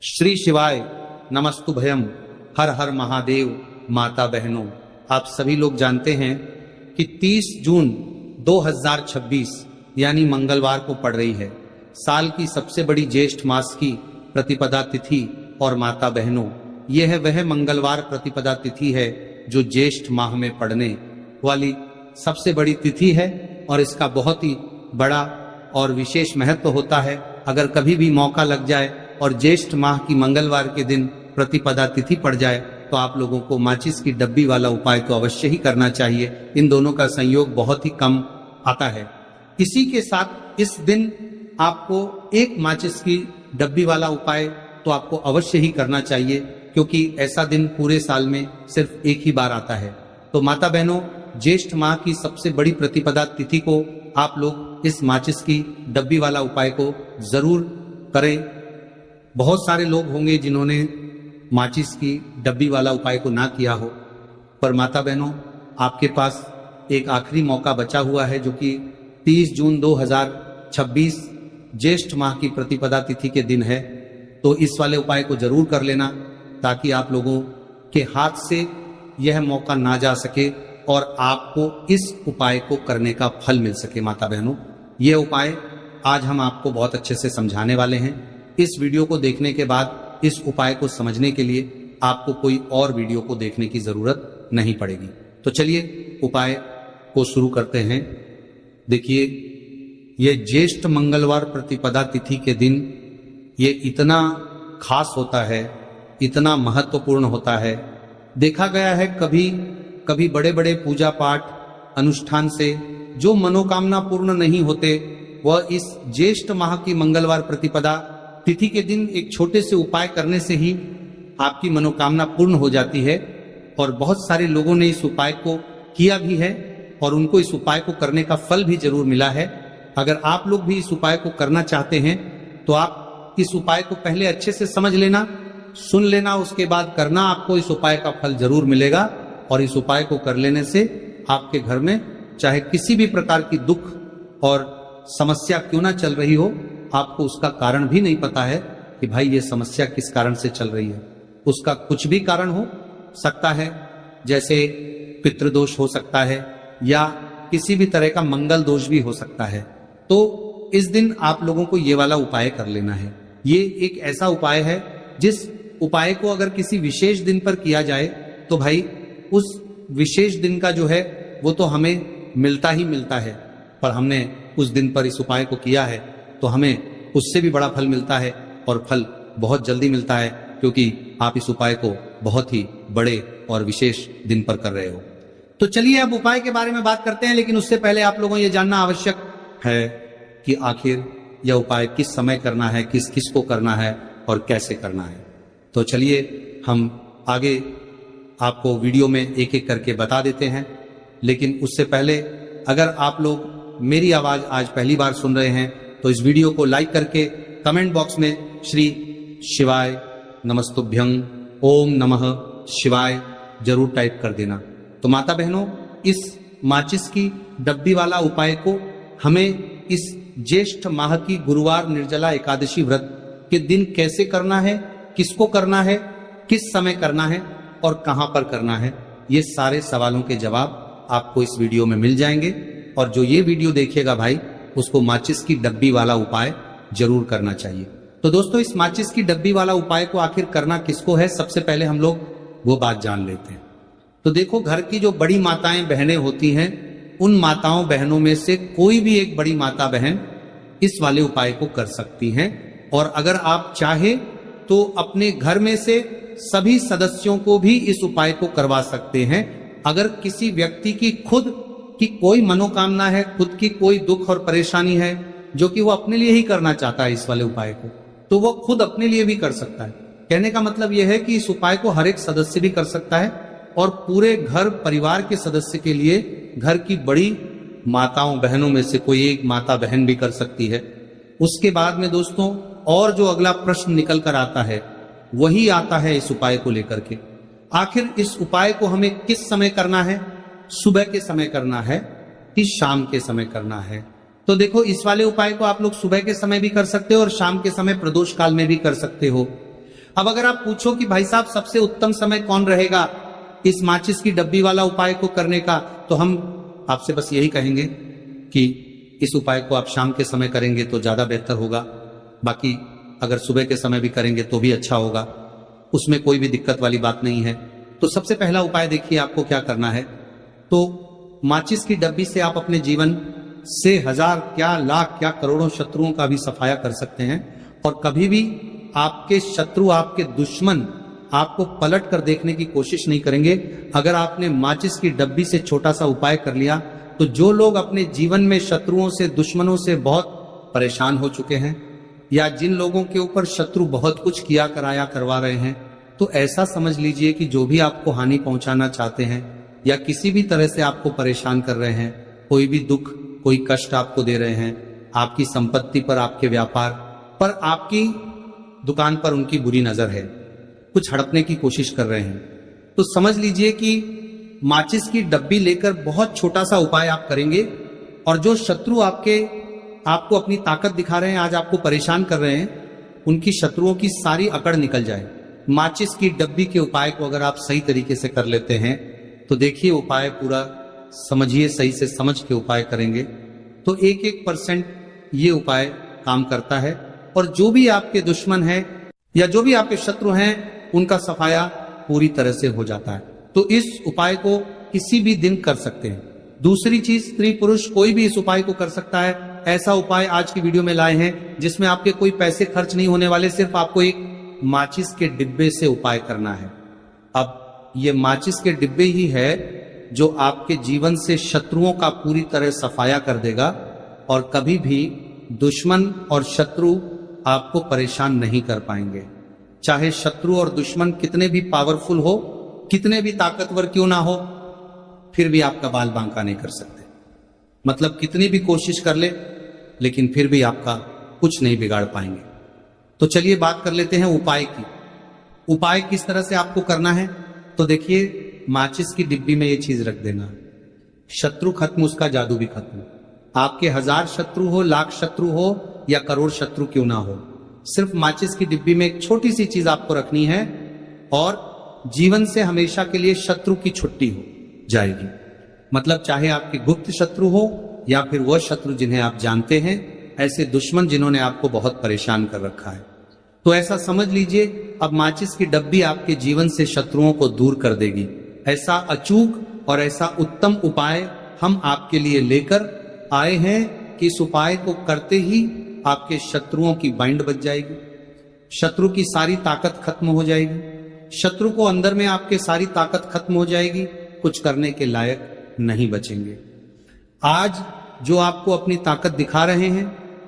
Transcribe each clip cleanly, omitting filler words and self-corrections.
श्री शिवाय नमस्तुभयम। हर हर महादेव। माता बहनों, आप सभी लोग जानते हैं कि 30 जून 2026 यानी मंगलवार को पड़ रही है साल की सबसे बड़ी ज्येष्ठ मास की प्रतिपदा तिथि। और माता बहनों, यह वह मंगलवार प्रतिपदा तिथि है जो ज्येष्ठ माह में पड़ने वाली सबसे बड़ी तिथि है और इसका बहुत ही बड़ा और विशेष महत्व होता है। अगर कभी भी मौका लग जाए और ज्येष्ठ माह की मंगलवार के दिन प्रतिपदा तिथि पड़ जाए तो आप लोगों को माचिस की डब्बी वाला उपाय तो अवश्य ही करना चाहिए। इन दोनों का संयोग बहुत ही कम आता है। इसी के साथ इस दिन आपको एक माचिस की डब्बी वाला उपाय तो आपको अवश्य ही करना चाहिए, क्योंकि ऐसा दिन पूरे साल में सिर्फ एक ही बार आता है। तो माता बहनों, ज्येष्ठ माह की सबसे बड़ी प्रतिपदा तिथि को आप लोग इस माचिस की डब्बी वाला उपाय को जरूर करें। बहुत सारे लोग होंगे जिन्होंने माचिस की डब्बी वाला उपाय को ना किया हो, पर माता बहनों, आपके पास एक आखिरी मौका बचा हुआ है जो कि 30 जून 2026 ज्येष्ठ माह की प्रतिपदा तिथि के दिन है। तो इस वाले उपाय को जरूर कर लेना ताकि आप लोगों के हाथ से यह मौका ना जा सके और आपको इस उपाय को करने का फल मिल सके। माता बहनों, यह उपाय आज हम आपको बहुत अच्छे से समझाने वाले हैं। इस वीडियो को देखने के बाद इस उपाय को समझने के लिए आपको कोई और वीडियो को देखने की जरूरत नहीं पड़ेगी। तो चलिए उपाय को शुरू करते हैं। देखिए, यह ज्येष्ठ मंगलवार प्रतिपदा तिथि के दिन ये इतना खास होता है, इतना महत्वपूर्ण होता है। देखा गया है कभी बड़े बड़े पूजा पाठ अनुष्ठान से जो मनोकामना पूर्ण नहीं होते, वह इस ज्येष्ठ माह की मंगलवार प्रतिपदा तिथि के दिन एक छोटे से उपाय करने से ही आपकी मनोकामना पूर्ण हो जाती है। और बहुत सारे लोगों ने इस उपाय को किया भी है और उनको इस उपाय को करने का फल भी जरूर मिला है। अगर आप लोग भी इस उपाय को करना चाहते हैं तो आप इस उपाय को पहले अच्छे से समझ लेना, सुन लेना, उसके बाद करना। आपको इस उपाय का फल जरूर मिलेगा और इस उपाय को कर लेने से आपके घर में चाहे किसी भी प्रकार की दुख और समस्या क्यों ना चल रही हो, आपको उसका कारण भी नहीं पता है कि भाई ये समस्या किस कारण से चल रही है। उसका कुछ भी कारण हो सकता है, जैसे पितृदोष हो सकता है या किसी भी तरह का मंगल दोष भी हो सकता है। तो इस दिन आप लोगों को ये वाला उपाय कर लेना है। ये एक ऐसा उपाय है जिस उपाय को अगर किसी विशेष दिन पर किया जाए तो भाई उस विशेष दिन का जो है वो तो हमें मिलता ही मिलता है, पर हमने उस दिन पर इस उपाय को किया है तो हमें उससे भी बड़ा फल मिलता है और फल बहुत जल्दी मिलता है, क्योंकि आप इस उपाय को बहुत ही बड़े और विशेष दिन पर कर रहे हो। तो चलिए अब उपाय के बारे में बात करते हैं, लेकिन उससे पहले आप लोगों को यह जानना आवश्यक है कि आखिर यह उपाय किस समय करना है, किस किस को करना है और कैसे करना है। तो चलिए हम आगे आपको वीडियो में एक एक करके बता देते हैं। लेकिन उससे पहले अगर आप लोग मेरी आवाज आज पहली बार सुन रहे हैं तो इस वीडियो को लाइक करके कमेंट बॉक्स में श्री शिवाय नमस्तुभ्यं ओम नमः शिवाय जरूर टाइप कर देना। तो माता बहनों, इस माचिस की डब्बी वाला उपाय को हमें इस ज्येष्ठ माह की गुरुवार निर्जला एकादशी व्रत के दिन कैसे करना है, किसको करना है, किस समय करना है और कहां पर करना है, ये सारे सवालों के जवाब आपको इस वीडियो में मिल जाएंगे। और जो ये वीडियो देखेगा भाई, उसको माचिस की डब्बी वाला उपाय जरूर करना चाहिए। तो दोस्तों, इस माचिस की डब्बी वाला उपाय को आखिर करना किसको है, सबसे पहले हम लोग वो बात जान लेते हैं। तो देखो, घर की जो बड़ी माताएं बहनें होती हैं, उन माताओं बहनों में से कोई भी एक बड़ी माता बहन इस वाले उपाय को कर सकती हैं। और अगर आप चाहे तो अपने घर में से सभी सदस्यों को भी इस उपाय को करवा सकते हैं। अगर किसी व्यक्ति की खुद की कोई मनोकामना है, खुद की कोई दुख और परेशानी है जो कि वो अपने लिए ही करना चाहता है इस वाले उपाय को, तो वो खुद अपने लिए भी कर सकता है। कहने का मतलब यह है कि इस उपाय को हर एक सदस्य भी कर सकता है और पूरे घर परिवार के सदस्य के लिए घर की बड़ी माताओं बहनों में से कोई एक माता बहन भी कर सकती है। उसके बाद में दोस्तों, और जो अगला प्रश्न निकल कर आता है वही आता है इस उपाय को लेकर के, आखिर इस उपाय को हमें किस समय करना है, सुबह के समय करना है कि शाम के समय करना है। तो देखो, इस वाले उपाय को आप लोग सुबह के समय भी कर सकते हो और शाम के समय प्रदोष काल में भी कर सकते हो। अब अगर आप पूछो कि भाई साहब सबसे उत्तम समय कौन रहेगा इस माचिस की डब्बी वाला उपाय को करने का, तो हम आपसे बस यही कहेंगे कि इस उपाय को आप शाम के समय करेंगे तो ज्यादा बेहतर होगा। बाकी अगर सुबह के समय भी करेंगे तो भी अच्छा होगा, उसमें कोई भी दिक्कत वाली बात नहीं है। तो सबसे पहला उपाय देखिए आपको क्या करना है। तो माचिस की डब्बी से आप अपने जीवन से हजार क्या लाख क्या करोड़ों शत्रुओं का भी सफाया कर सकते हैं, और कभी भी आपके शत्रु, आपके दुश्मन आपको पलट कर देखने की कोशिश नहीं करेंगे। अगर आपने माचिस की डब्बी से छोटा सा उपाय कर लिया तो जो लोग अपने जीवन में शत्रुओं से, दुश्मनों से बहुत परेशान हो चुके हैं, या जिन लोगों के ऊपर शत्रु बहुत कुछ किया कराया करवा रहे हैं, तो ऐसा समझ लीजिए कि जो भी आपको हानि पहुंचाना चाहते हैं या किसी भी तरह से आपको परेशान कर रहे हैं, कोई भी दुख, कोई कष्ट आपको दे रहे हैं, आपकी संपत्ति पर, आपके व्यापार पर, आपकी दुकान पर उनकी बुरी नजर है, कुछ हड़पने की कोशिश कर रहे हैं, तो समझ लीजिए कि माचिस की डब्बी लेकर बहुत छोटा सा उपाय आप करेंगे, और जो शत्रु आपको अपनी ताकत दिखा रहे हैं, आज आपको परेशान कर रहे हैं, उनकी शत्रुओं की सारी अकड़ निकल जाए। माचिस की डब्बी के उपाय को अगर आप सही तरीके से कर लेते हैं तो देखिए उपाय पूरा समझिए, सही से समझ के उपाय करेंगे तो 1% ये उपाय काम करता है, और जो भी आपके दुश्मन है या जो भी आपके शत्रु हैं उनका सफाया पूरी तरह से हो जाता है। तो इस उपाय को किसी भी दिन कर सकते हैं। दूसरी चीज, स्त्री पुरुष कोई भी इस उपाय को कर सकता है। ऐसा उपाय आज की वीडियो में लाए हैं जिसमें आपके कोई पैसे खर्च नहीं होने वाले, सिर्फ आपको एक माचिस के डिब्बे से उपाय करना है। अब ये माचिस के डिब्बे ही है जो आपके जीवन से शत्रुओं का पूरी तरह सफाया कर देगा, और कभी भी दुश्मन और शत्रु आपको परेशान नहीं कर पाएंगे। चाहे शत्रु और दुश्मन कितने भी पावरफुल हो, कितने भी ताकतवर क्यों ना हो, फिर भी आपका बाल बांका नहीं कर सकते। मतलब कितनी भी कोशिश कर ले, लेकिन फिर भी आपका कुछ नहीं बिगाड़ पाएंगे। तो चलिए बात कर लेते हैं उपाय की। उपाय किस तरह से आपको करना है, तो देखिए माचिस की डिब्बी में ये चीज रख देना, शत्रु खत्म उसका जादू भी खत्म। आपके 1000 शत्रु हो, लाख शत्रु हो या करोड़ शत्रु क्यों ना हो, सिर्फ माचिस की डिब्बी में एक छोटी सी चीज आपको रखनी है, और जीवन से हमेशा के लिए शत्रु की छुट्टी हो जाएगी। मतलब चाहे आपके गुप्त शत्रु हो या फिर वह शत्रु जिन्हें आप जानते हैं, ऐसे दुश्मन जिन्होंने आपको बहुत परेशान कर रखा है, तो ऐसा समझ लीजिए अब माचिस की डब्बी आपके जीवन से शत्रुओं को दूर कर देगी। ऐसा अचूक और ऐसा उत्तम उपाय हम आपके लिए लेकर आए हैं कि इस उपाय को करते ही आपके शत्रुओं की बाइंड बच जाएगी, शत्रु की सारी ताकत खत्म हो जाएगी, शत्रु को अंदर में आपके सारी ताकत खत्म हो जाएगी, कुछ करने के लायक नहीं बचेंगे। आज जो आपको अपनी ताकत दिखा रहे हैं,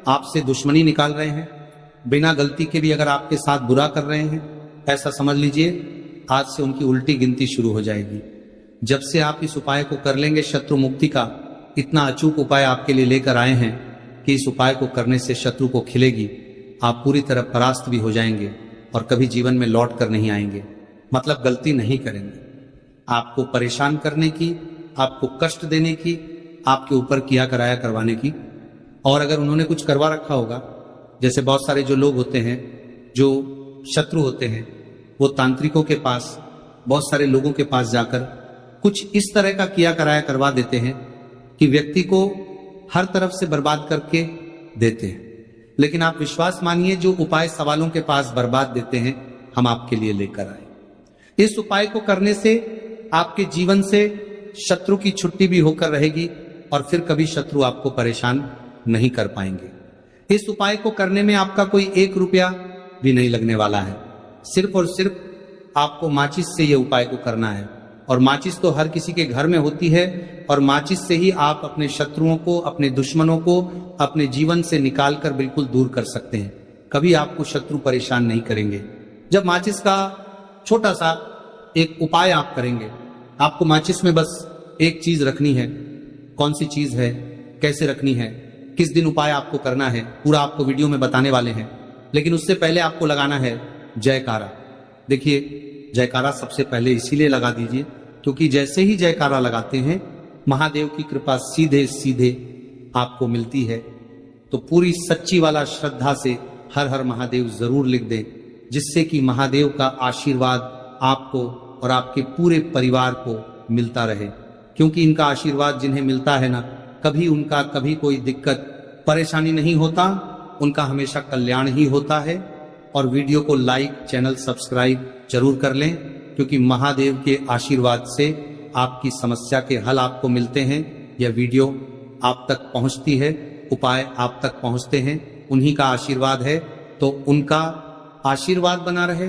आपसे दुश्मनी निकाल रहे हैं, बिना गलती के भी अगर आपके साथ बुरा कर रहे हैं, ऐसा समझ लीजिए आज से उनकी उल्टी गिनती शुरू हो जाएगी। जब से आप इस उपाय को कर लेंगे, शत्रु मुक्ति का इतना अचूक उपाय आपके लिए लेकर आए हैं कि इस उपाय को करने से शत्रु को खिलेगी, आप पूरी तरह परास्त भी हो जाएंगे और कभी जीवन में लौट कर नहीं आएंगे। मतलब गलती नहीं करेंगे। आपको परेशान करने की, आपको कष्ट देने की, आपके ऊपर किया कराया करवाने की, और अगर उन्होंने कुछ करवा रखा होगा, जैसे बहुत सारे जो लोग होते हैं, जो शत्रु होते हैं, वो तांत्रिकों के पास, बहुत सारे लोगों के पास जाकर कुछ इस तरह का किया कराया करवा देते हैं कि व्यक्ति को हर तरफ से बर्बाद करके देते हैं। लेकिन आप विश्वास मानिए, जो उपाय सवालों के पास बर्बाद देते हैं, हम आपके लिए लेकर आए। इस उपाय को करने से आपके जीवन से शत्रु की छुट्टी भी होकर रहेगी, और फिर कभी शत्रु आपको परेशान नहीं कर पाएंगे। इस उपाय को करने में आपका कोई 1 रुपया भी नहीं लगने वाला है। सिर्फ और सिर्फ आपको माचिस से यह उपाय को करना है, और माचिस तो हर किसी के घर में होती है, और माचिस से ही आप अपने शत्रुओं को, अपने दुश्मनों को अपने जीवन से निकालकर बिल्कुल दूर कर सकते हैं। कभी आपको शत्रु परेशान नहीं करेंगे। जब माचिस का छोटा सा एक उपाय आप करेंगे, आपको माचिस में बस एक चीज रखनी है। कौन सी चीज है, कैसे रखनी है, किस दिन उपाय आपको करना है, पूरा आपको वीडियो में बताने वाले हैं। लेकिन उससे पहले आपको लगाना है जयकारा। देखिए, जयकारा सबसे पहले इसीलिए लगा दीजिए क्योंकि जैसे ही जयकारा लगाते हैं, महादेव की कृपा सीधे सीधे आपको मिलती है। तो पूरी सच्ची वाला श्रद्धा से हर हर महादेव जरूर लिख दें। जिससे कि महादेव का आशीर्वाद आपको और आपके पूरे परिवार को मिलता रहे। क्योंकि इनका आशीर्वाद जिन्हें मिलता है ना, कभी उनका कभी कोई दिक्कत परेशानी नहीं होता, उनका हमेशा कल्याण ही होता है। और वीडियो को लाइक, चैनल सब्सक्राइब जरूर कर लें, क्योंकि महादेव के आशीर्वाद से आपकी समस्या के हल आपको मिलते हैं। यह वीडियो आप तक पहुंचती है, उपाय आप तक पहुंचते हैं, उन्हीं का आशीर्वाद है। तो उनका आशीर्वाद बना रहे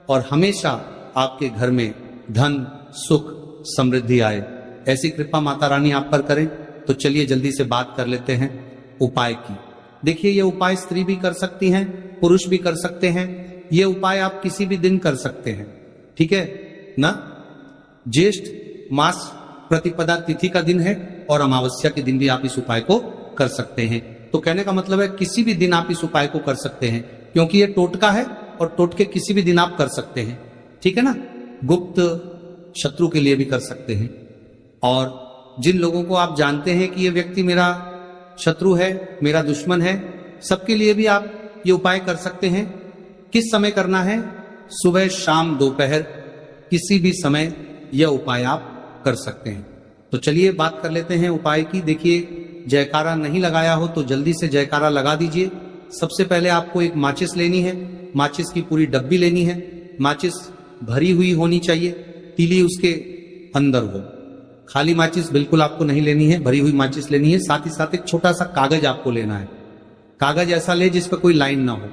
और हमेशा आपके घर में धन, सुख, समृद्धि आए, ऐसी कृपा माता रानी आप पर करें। तो चलिए जल्दी से बात कर लेते हैं उपाय की। देखिए, ये उपाय स्त्री भी कर सकती हैं, पुरुष भी कर सकते हैं। ये उपाय आप किसी भी दिन कर सकते हैं, ठीक है ना। ज्येष्ठ मास प्रतिपदा तिथि का दिन है और अमावस्या के दिन भी आप इस उपाय को कर सकते हैं। तो कहने का मतलब है किसी भी दिन आप इस उपाय को कर सकते हैं, क्योंकि ये टोटका है और टोटके किसी भी दिन आप कर सकते हैं, ठीक है ना। गुप्त शत्रु के लिए भी कर सकते हैं। और जिन लोगों को आप जानते हैं कि ये व्यक्ति मेरा शत्रु है, मेरा दुश्मन है, सबके लिए भी आप ये उपाय कर सकते हैं। किस समय करना है? सुबह, शाम, दोपहर, किसी भी समय यह उपाय आप कर सकते हैं। तो चलिए बात कर लेते हैं उपाय की। देखिए, जयकारा नहीं लगाया हो तो जल्दी से जयकारा लगा दीजिए। सबसे पहले आपको एक माचिस लेनी है, माचिस की पूरी डब्बी लेनी है। माचिस भरी हुई होनी चाहिए, तीली उसके अंदर हो। खाली माचिस बिल्कुल आपको नहीं लेनी है, भरी हुई माचिस लेनी है। साथ ही साथ एक छोटा सा कागज आपको लेना है। कागज ऐसा ले जिस पर कोई लाइन ना हो,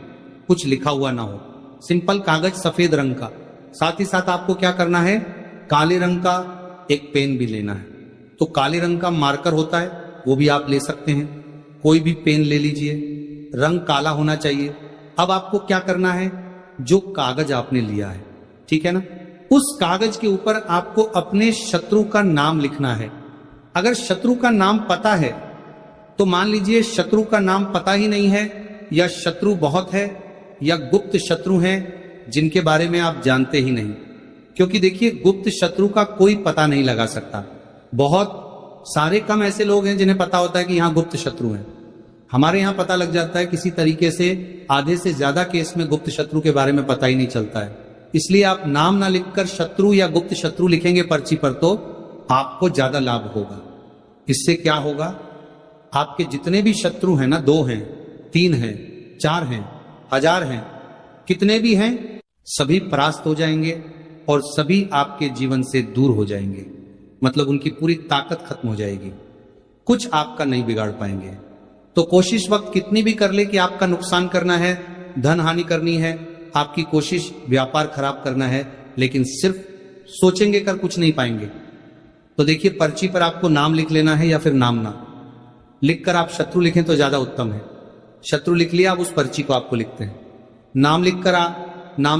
कुछ लिखा हुआ ना हो, सिंपल कागज सफेद रंग का। साथ ही साथ आपको क्या करना है, काले रंग का एक पेन भी लेना है। तो काले रंग का मार्कर होता है, वो भी आप ले सकते हैं, कोई भी पेन ले लीजिए, रंग काला होना चाहिए। अब आपको क्या करना है, जो कागज आपने लिया है, ठीक है ना, उस कागज के ऊपर आपको अपने शत्रु का नाम लिखना है। अगर शत्रु का नाम पता है तो मान लीजिए शत्रु का नाम पता ही नहीं है, या शत्रु बहुत है, या गुप्त शत्रु हैं जिनके बारे में आप जानते ही नहीं। क्योंकि देखिए, गुप्त शत्रु का कोई पता नहीं लगा सकता। बहुत सारे कम ऐसे लोग हैं जिन्हें पता होता है कि यहाँ गुप्त शत्रु हैं। हमारे यहाँ पता लग जाता है किसी तरीके से। आधे से ज्यादा केस में गुप्त शत्रु के बारे में पता ही नहीं चलता है। इसलिए आप नाम ना लिखकर शत्रु या गुप्त शत्रु लिखेंगे पर्ची पर तो आपको ज्यादा लाभ होगा। इससे क्या होगा, आपके जितने भी शत्रु हैं ना, 2 हैं, 3 हैं, 4 हैं, 1000 हैं, कितने भी हैं, सभी परास्त हो जाएंगे और सभी आपके जीवन से दूर हो जाएंगे। मतलब उनकी पूरी ताकत खत्म हो जाएगी, कुछ आपका नहीं बिगाड़ पाएंगे। तो कोशिश वक्त कितनी भी कर ले कि आपका नुकसान करना है, धन हानि करनी है, आपकी कोशिश व्यापार खराब करना है, लेकिन सिर्फ सोचेंगे कर कुछ नहीं पाएंगे। तो देखिए, पर्ची पर आपको नाम लिख लेना है, या फिर नाम ना लिखकर आप शत्रु लिखें तो ज्यादा उत्तम है। शत्रु लिख लिया, अब उस पर्ची को आपको लिखते हैं। नाम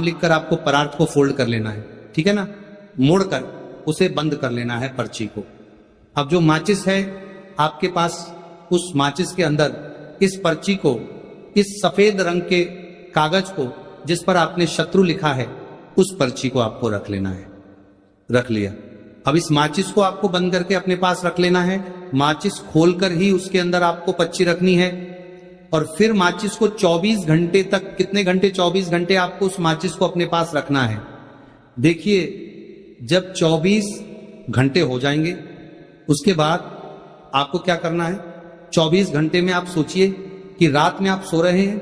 लिखकर आपको परार्थ को फोल्ड कर लेना है, ठीक है ना, मोड़कर उसे बंद कर लेना है पर्ची को। अब जो माचिस है आपके पास, उस माचिस के अंदर इस पर्ची को, इस सफेद रंग के कागज को जिस पर आपने शत्रु लिखा है, उस पर्ची को आपको रख लेना है। रख लिया। अब इस माचिस को आपको बंद करके अपने पास रख लेना है। माचिस खोलकर ही उसके अंदर आपको पर्ची रखनी है। और फिर माचिस को 24 घंटे तक, कितने घंटे, 24 घंटे आपको उस माचिस को अपने पास रखना है। देखिए, जब 24 घंटे हो जाएंगे, उसके बाद आपको क्या करना है, 24 घंटे में आप सोचिए कि रात में आप सो रहे हैं,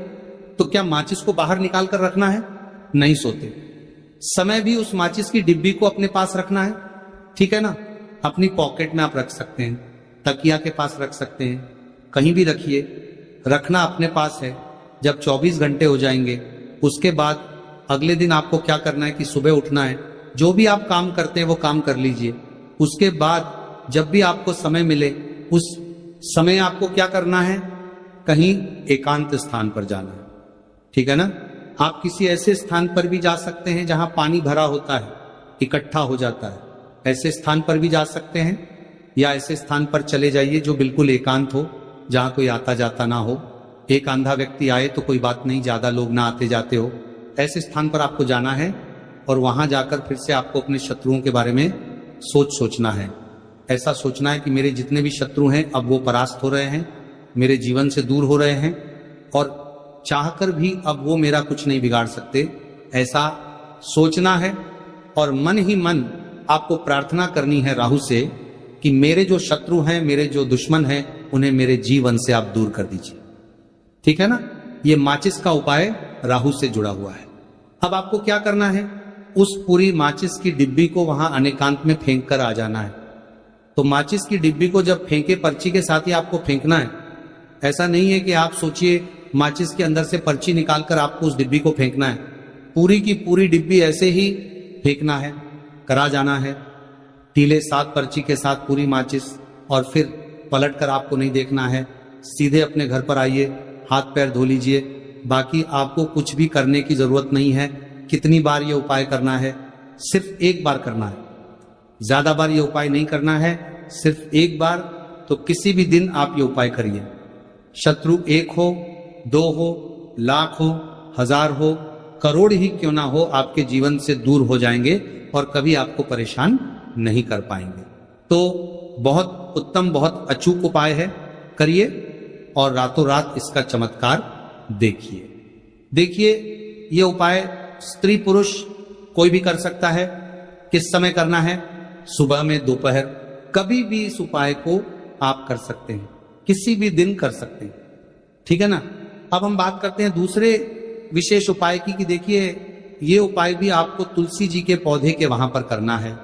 तो क्या माचिस को बाहर निकाल कर रखना है? नहीं सोते। समय भी उस माचिस की डिब्बी को अपने पास रखना है, ठीक है ना। अपनी पॉकेट में आप रख सकते हैं, तकिया के पास रख सकते हैं, कहीं भी रखिए, रखना अपने पास है। जब 24 घंटे हो जाएंगे, उसके बाद अगले दिन आपको क्या करना है कि सुबह उठना है, जो भी आप काम करते हैं वो काम कर लीजिए। उसके बाद जब भी आपको समय मिले, उस समय आपको क्या करना है, कहीं एकांत स्थान पर जाना है, ठीक है ना। आप किसी ऐसे स्थान पर भी जा सकते हैं जहां पानी भरा होता है, इकट्ठा हो जाता है, ऐसे स्थान पर भी जा सकते हैं। या ऐसे स्थान पर चले जाइए जो बिल्कुल एकांत हो, जहां कोई आता जाता ना हो। एक अंधा व्यक्ति आए तो कोई बात नहीं, ज्यादा लोग ना आते जाते हो। ऐसे स्थान पर आपको जाना है और वहां जाकर फिर से आपको अपने शत्रुओं के बारे में सोचना है। ऐसा सोचना है कि मेरे जितने भी शत्रु हैं अब वो परास्त हो रहे हैं, मेरे जीवन से दूर हो रहे हैं, और चाहकर भी अब वो मेरा कुछ नहीं बिगाड़ सकते। ऐसा सोचना है और मन ही मन आपको प्रार्थना करनी है राहु से कि मेरे जो शत्रु हैं, मेरे जो दुश्मन हैं, उन्हें मेरे जीवन से आप दूर कर दीजिए। ठीक है ना? ये माचिस का उपाय राहु से जुड़ा हुआ है। अब आपको क्या करना है, उस पूरी माचिस की डिब्बी को वहां अनेकांत में फेंक कर आ जाना है। तो माचिस की डिब्बी को जब फेंके, पर्ची के साथ ही आपको फेंकना है। ऐसा नहीं है कि आप सोचिए माचिस के अंदर से पर्ची निकालकर आपको उस डिब्बी को फेंकना है। पूरी की पूरी डिब्बी ऐसे ही फेंकना है, करा जाना है। तीले 7 पर्ची के साथ पूरी माचिस, और फिर पलट कर आपको नहीं देखना है। सीधे अपने घर पर आइए, हाथ पैर धो लीजिए। बाकी आपको कुछ भी करने की जरूरत नहीं है। कितनी बार ये उपाय करना है? सिर्फ एक बार करना है, ज्यादा बार ये उपाय नहीं करना है, सिर्फ एक बार। तो किसी भी दिन आप ये उपाय करिए। शत्रु 1 हो, 2 हो, लाख हो, 1000 हो, करोड़ ही क्यों ना हो, आपके जीवन से दूर हो जाएंगे और कभी आपको परेशान नहीं कर पाएंगे। तो बहुत उत्तम, बहुत अचूक उपाय है, करिए और रातों रात इसका चमत्कार देखिए। देखिए, ये उपाय स्त्री पुरुष कोई भी कर सकता है। किस समय करना है? सुबह में, दोपहर, कभी भी इस उपाय को आप कर सकते हैं, किसी भी दिन कर सकते हैं। ठीक है ना? अब हम बात करते हैं दूसरे विशेष उपाय की कि देखिए, ये उपाय भी आपको तुलसी जी के पौधे के वहां पर करना है।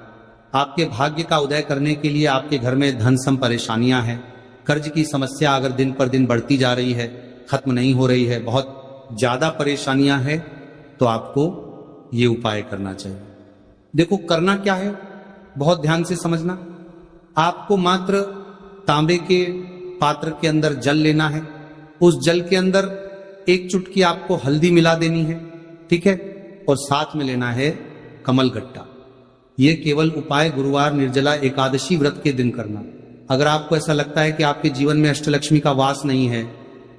आपके भाग्य का उदय करने के लिए आपके घर में धन सम परेशानियां हैं, कर्ज की समस्या अगर दिन पर दिन बढ़ती जा रही है, खत्म नहीं हो रही है, बहुत ज्यादा परेशानियां हैं, तो आपको ये उपाय करना चाहिए। देखो, करना क्या है, बहुत ध्यान से समझना। आपको मात्र तांबे के पात्र के अंदर जल लेना है। उस जल के अंदर 1 चुटकी आपको हल्दी मिला देनी है। ठीक है? और साथ में लेना है कमल गट्टा। ये केवल उपाय गुरुवार निर्जला एकादशी व्रत के दिन करना। अगर आपको ऐसा लगता है कि आपके जीवन में अष्टलक्ष्मी का वास नहीं है,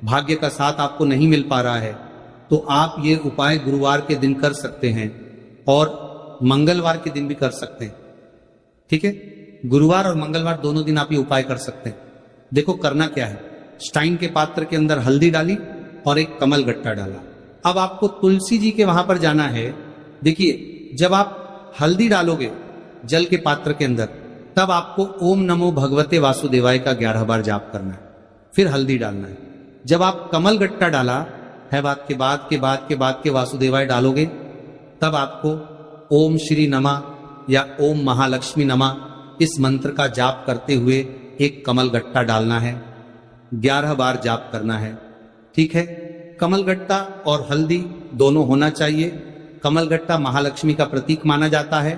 भाग्य का साथ आपको नहीं मिल पा रहा है, तो आप ये उपाय गुरुवार के दिन कर सकते हैं और मंगलवार के दिन भी कर सकते हैं। ठीक है? गुरुवार और मंगलवार दोनों दिन आप ये उपाय कर सकते हैं। देखो, करना क्या है, स्टाइन के पात्र के अंदर हल्दी डाली और एक कमल गट्टा डाला। अब आपको तुलसी जी के वहां पर जाना है। देखिए, जब आप हल्दी डालोगे जल के पात्र के अंदर, तब आपको ओम नमो भगवते वासुदेवाय का 11 बार जाप करना है, फिर हल्दी डालना है। जब आप कमल गट्टा डाला है, बाद के वासुदेवाय डालोगे, तब आपको ओम श्री नमा या ओम महालक्ष्मी नमा इस मंत्र का जाप करते हुए एक कमल गट्टा डालना है, 11 बार जाप करना है। ठीक है? कमल गट्टा और हल्दी दोनों होना चाहिए। कमल गट्टा महालक्ष्मी का प्रतीक माना जाता है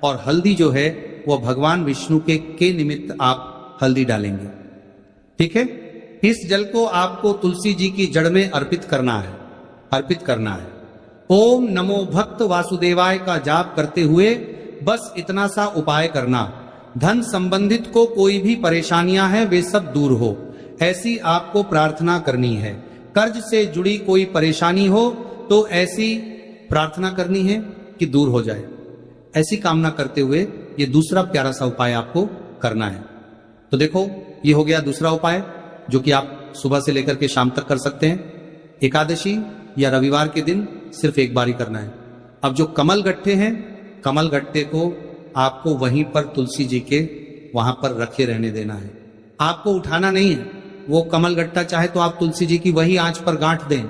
और हल्दी जो है वो भगवान विष्णु के निमित्त आप हल्दी डालेंगे। ठीक है? इस जल को आपको तुलसी जी की जड़ में अर्पित करना है। ओम नमो भक्त वासुदेवाय का जाप करते हुए बस इतना सा उपाय करना। धन संबंधित को कोई भी परेशानियां हैं, वे सब दूर हो, ऐसी आपको प्रार्थना करनी है। कर्ज से जुड़ी कोई परेशानी हो तो ऐसी प्रार्थना करनी है कि दूर हो जाए। ऐसी कामना करते हुए ये दूसरा प्यारा सा उपाय आपको करना है। तो देखो, ये हो गया दूसरा उपाय, जो कि आप सुबह से लेकर के शाम तक कर सकते हैं। एकादशी या रविवार के दिन सिर्फ एक बार ही करना है। अब जो कमल गट्टे हैं, कमल गट्टे को आपको वहीं पर तुलसी जी के वहां पर रखे रहने देना है। आपको उठाना नहीं है। वो कमल गट्टा चाहे तो आप तुलसी जी की वही आंच पर गांठ दें,